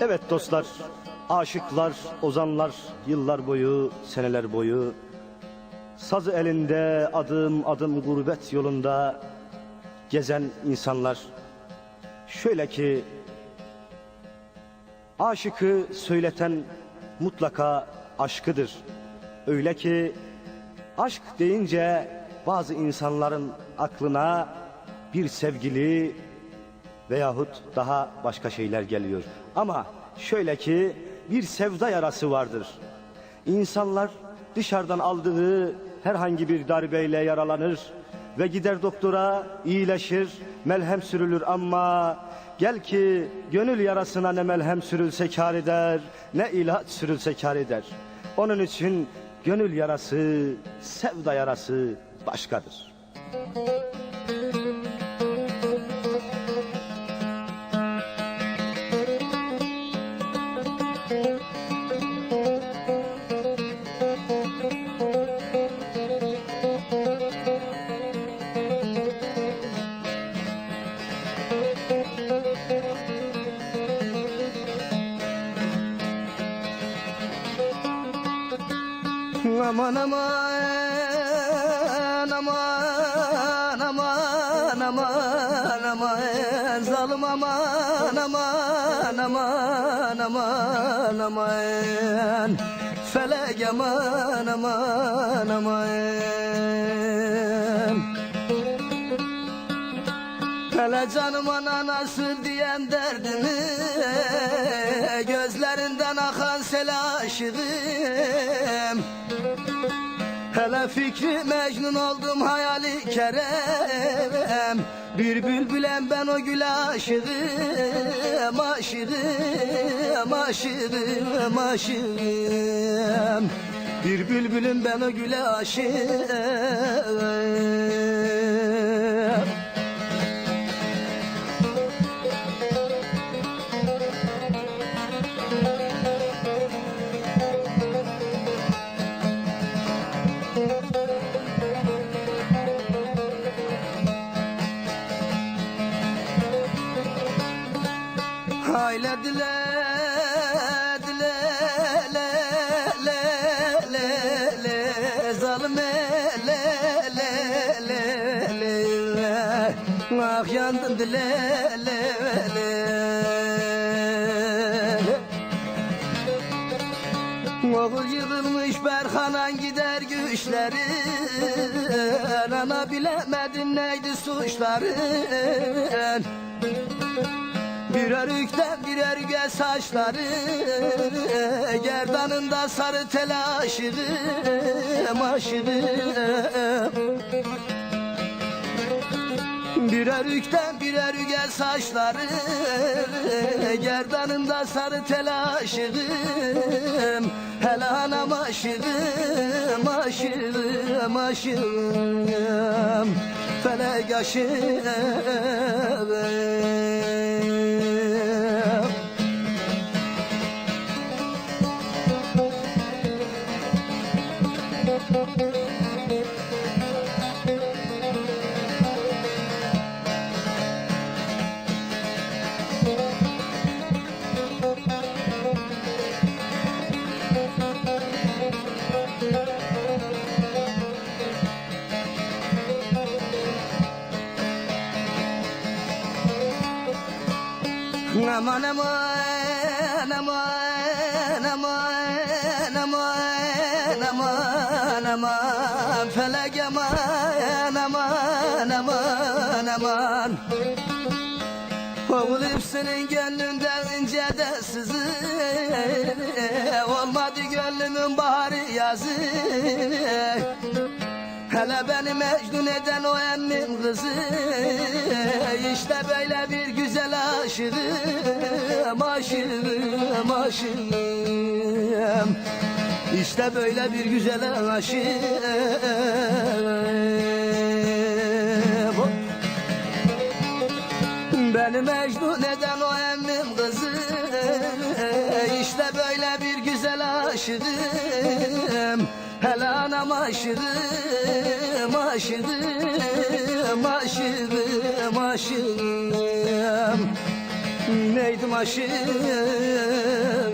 Evet dostlar, aşıklar, ozanlar yıllar boyu, seneler boyu sazı elinde adım adım gurbet yolunda gezen insanlar. Şöyle ki aşıkı söyleten mutlaka aşkıdır. Öyle ki aşk deyince bazı insanların aklına bir sevgili veyahut daha başka şeyler geliyor. Ama şöyle ki bir sevda yarası vardır. İnsanlar dışarıdan aldığı herhangi bir darbeyle yaralanır ve gider doktora, iyileşir, melhem sürülür ama gel ki gönül yarasına ne melhem sürülse kâr eder, ne ilaç sürülse kâr eder. Onun için gönül yarası, sevda yarası başkadır. Aman aman aman aman aman aman zalim aman aman aman aman aman felek aman aman aman. Hele canıma nasıl diyen derdimi gözlerinden akan sel aşığım. Hele fikri mecnun oldum hayali kerem. Bir bülbülen ben o güle aşığım, aşığım, aşığım, aşığım. Bir bülbülüm ben o güle aşığım. Hayle dile dile le le le le zalime le le le le ah yandım dile le le. Oğul yığılmış Berhanan gider güçleri, ana bilemedim neydi suçların. Birer ükten birer üge saçları, gerdanında sarı tel aşığım, aşığım. Birer ükten birer üge saçları, gerdanında sarı tel aşığım. Hele anam aşığım, aşığım, aşığım. Felek aşığım. Aman aman aman aman aman aman aman felek aman aman aman aman. Oğul hepsinin gönlünden ince de sızı, olmadı gönlümün baharı yazı. Hele beni mecnun eden o emmim kızı, işte böyle bir güzel aşığım, aşığım, aşığım. İşte böyle bir güzel aşığım. Beni mecnun eden o emmim kızı, işte böyle bir güzel aşığım. Hele anam aşığım, aşığım, aşığım, aşığım. neydim aşığım